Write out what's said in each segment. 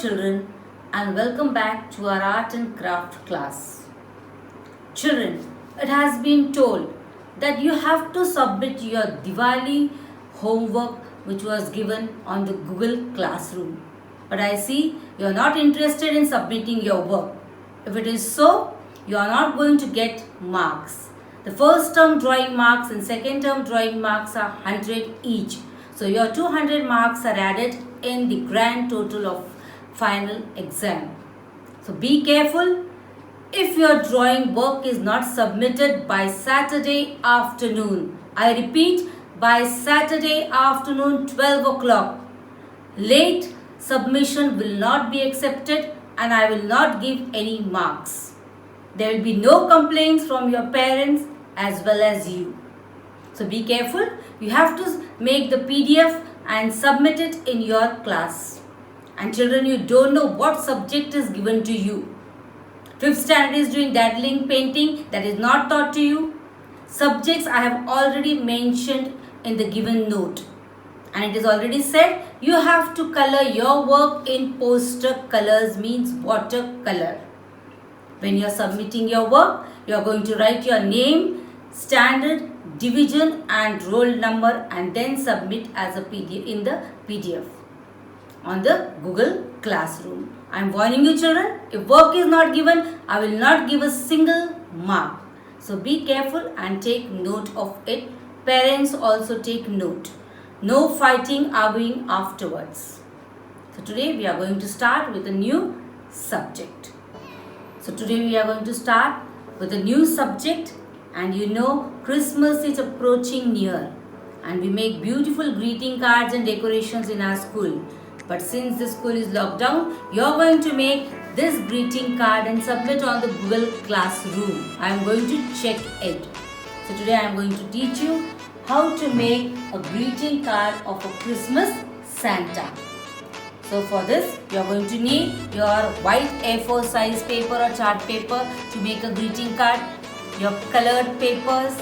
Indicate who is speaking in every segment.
Speaker 1: children, and welcome back to our art and craft class. Children, it has been told that you have to submit your Diwali homework which was given on the Google Classroom. But I see you are not interested in submitting your work. If it is so, you are not going to get marks. The first term drawing marks and second term drawing marks are 100 each. So your 200 marks are added in the grand total of final exam. So be careful. If your drawing work is not submitted by Saturday afternoon, I repeat, by Saturday afternoon 12 o'clock, late submission will not be accepted and I will not give any marks. There will be no complaints from your parents as well as you. So be careful. You have to make the PDF and submit it in your class. And children, you don't know what subject is given to you. 5th standard is doing dazzling painting, that is not taught to you. Subjects I have already mentioned in the given note. And it is already said you have to color your work in poster colors, means watercolor. When you are submitting your work, you are going to write your name, standard, division and roll number and then submit as a PDF in the PDF on the Google Classroom. I am warning you children, if work is not given, I will not give a single mark. So be careful and take note of it. Parents also take note. No fighting, arguing afterwards. So today we are going to start with a new subject. So today we are going to start with a new subject. And you know, Christmas is approaching near and we make beautiful greeting cards and decorations in our school. But since the school is locked down, you are going to make this greeting card and submit on the Google Classroom. I am going to check it. So today I am going to teach you how to make a greeting card of a Christmas Santa. So for this, you are going to need your white A4 size paper or chart paper to make a greeting card, your colored papers,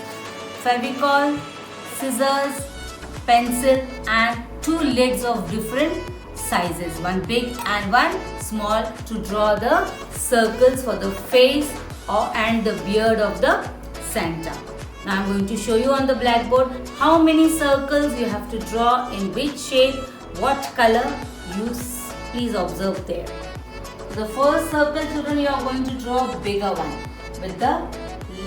Speaker 1: Fevicol, scissors, pencil and 2 lids of different sizes, one big and one small, to draw the circles for the face and the beard of the Santa. Now I am going to show you on the blackboard how many circles you have to draw, in which shape, what color. Please observe there. The first circle, children, you are going to draw a bigger one with the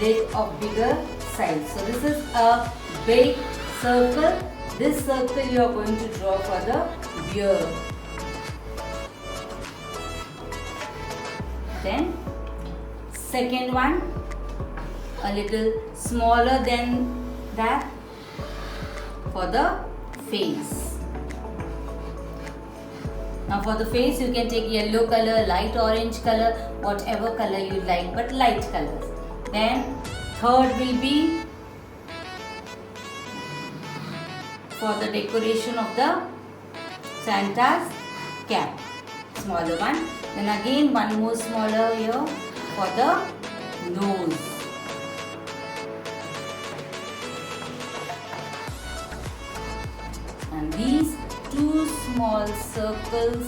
Speaker 1: lid of bigger size. So this is a big circle. This circle you are going to draw for the beard. Then second one, a little smaller than that, for the face. Now for the face you can take yellow color, light orange color, whatever color you like, but light colors. Then third will be for the decoration of the Santa's cap, smaller one. Then again one more smaller here for the nose. And these 2 small circles,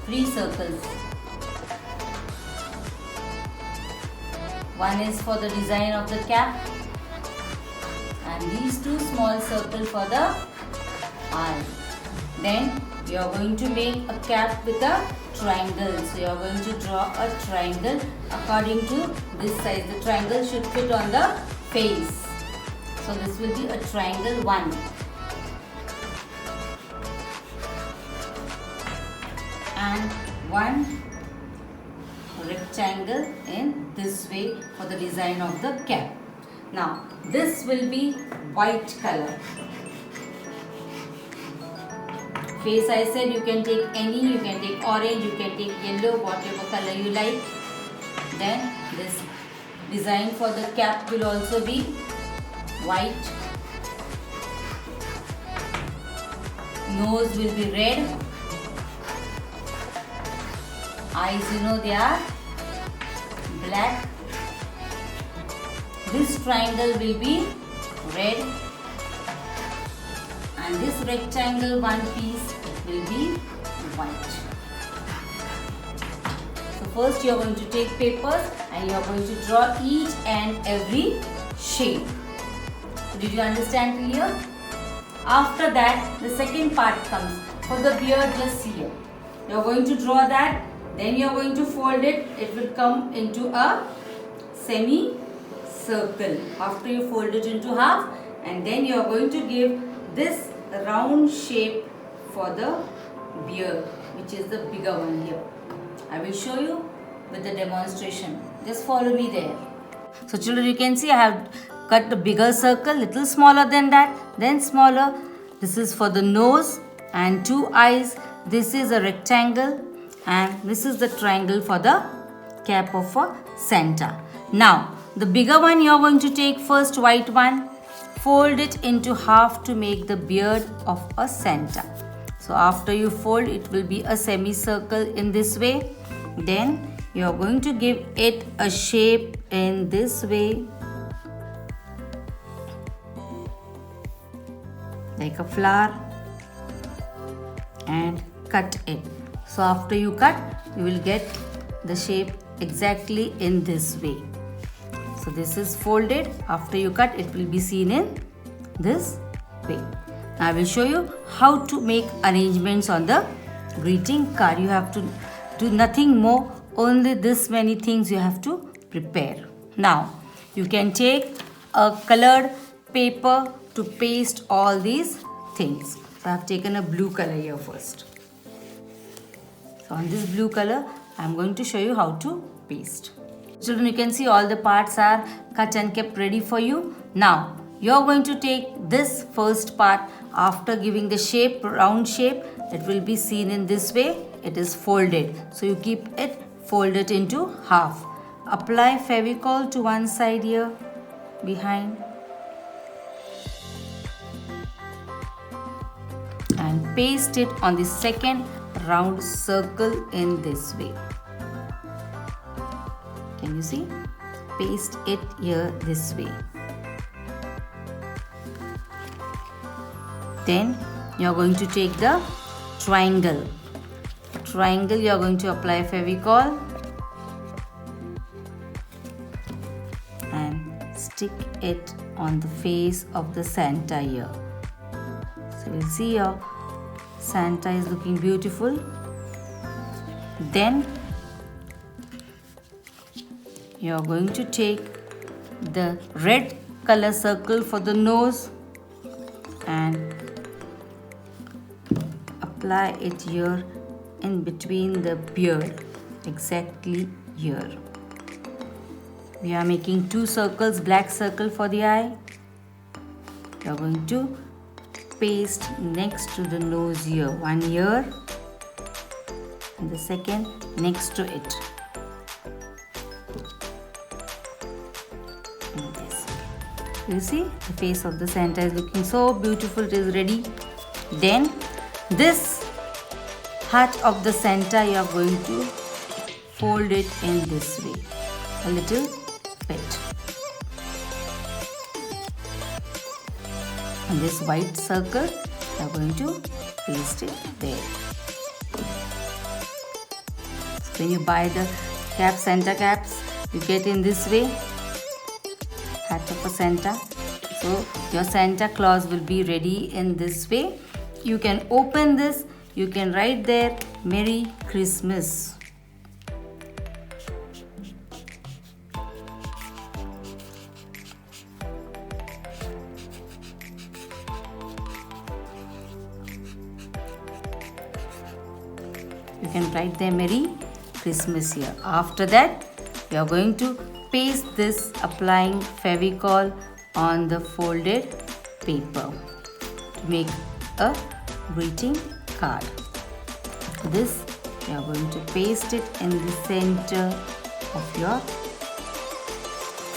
Speaker 1: 3 circles. One is for the design of the cap and these 2 small circles for the eye. Then you are going to make a cap with a triangle. So you are going to draw a triangle according to this size. The triangle should fit on the face. So this will be a triangle 1. And 1 rectangle in this way for the design of the cap. Now this will be white color. Face I said you can take any, you can take orange, you can take yellow, whatever color you like. Then this design for the cap will also be white. Nose will be red. Eyes, you know, they are black. This triangle will be red and this rectangle one piece will be first you are going to take papers and you are going to draw each and every shape. Did you understand clear? After that, the second part comes. For the beard, just here. You are going to draw that. Then you are going to fold it. It will come into a semi-circle. After you fold it into half, and then you are going to give this round shape for the beard, which is the bigger one here. I will show you with the demonstration. Just follow me there. So children, you can see I have cut the bigger circle, little smaller than that, then smaller. This is for the nose and 2 eyes. This is a rectangle and this is the triangle for the cap of a Santa. Now, the bigger one you are going to take first, white one. Fold it into half to make the beard of a Santa. So after you fold, it will be a semicircle in this way. Then you are going to give it a shape in this way, like a flower, and cut it. So after you cut, you will get the shape exactly in this way. So this is folded. After you cut, it will be seen in this way. Now I will show you how to make arrangements on the greeting card. You have to do nothing more, only this many things you have to prepare. Now you can take a colored paper to paste all these things. So I have taken a blue color here first. So on this blue color, I am going to show you how to paste. Children, you can see all the parts are cut and kept ready for you. Now you are going to take this first part. After giving the shape, round shape, it will be seen in this way. It is folded. So you keep it folded into half. Apply Fevicol to one side here, behind. And paste it on the second round circle in this way. Can you see? Paste it here this way. Then you are going to take the triangle. Triangle you are going to apply Fevicol and stick it on the face of the Santa here. So you will see your Santa is looking beautiful. Then you are going to take the red color circle for the nose and apply it here in between the beard, exactly here. We are making 2 circles, black circle for the eye. We are going to paste next to the nose here, one here and the second next to it. You see the face of the Santa is looking so beautiful. It is ready. Then this hat of the Santa, you are going to fold it in this way, a little bit. And this white circle, you are going to paste it there. So when you buy the cap, Santa caps, you get in this way, hat of a Santa. So your Santa Claus will be ready in this way. You can open this. You can write there, Merry Christmas. You can write there, Merry Christmas here. After that, you are going to paste this, applying Fevicol on the folded paper to make a greeting card. This you are going to paste it in the center of your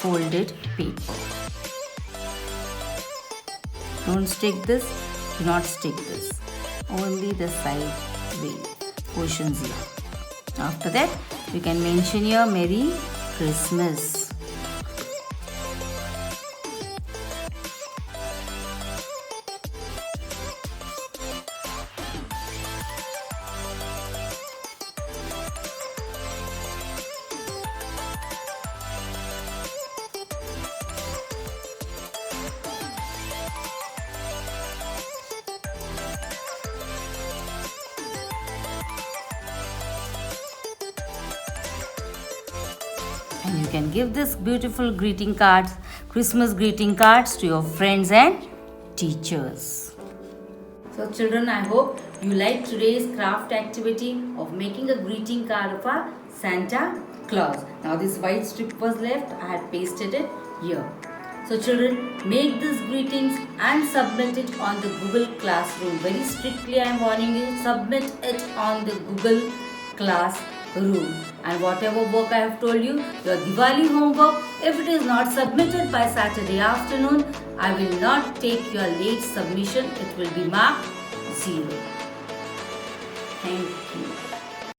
Speaker 1: folded paper. Don't stick this, do not stick this, only the side way portions here. After that, you can mention your Merry Christmas. And you can give this beautiful greeting cards, Christmas greeting cards to your friends and teachers. So children, I hope you like today's craft activity of making a greeting card of our Santa Claus. Now this white strip was left, I had pasted it here. So children, make these greetings and submit it on the Google Classroom. Very strictly I am warning you, submit it on the Google Classroom. And whatever work I have told you, your Diwali homework, if it is not submitted by Saturday afternoon, I will not take your late submission. It will be marked 0. Thank you.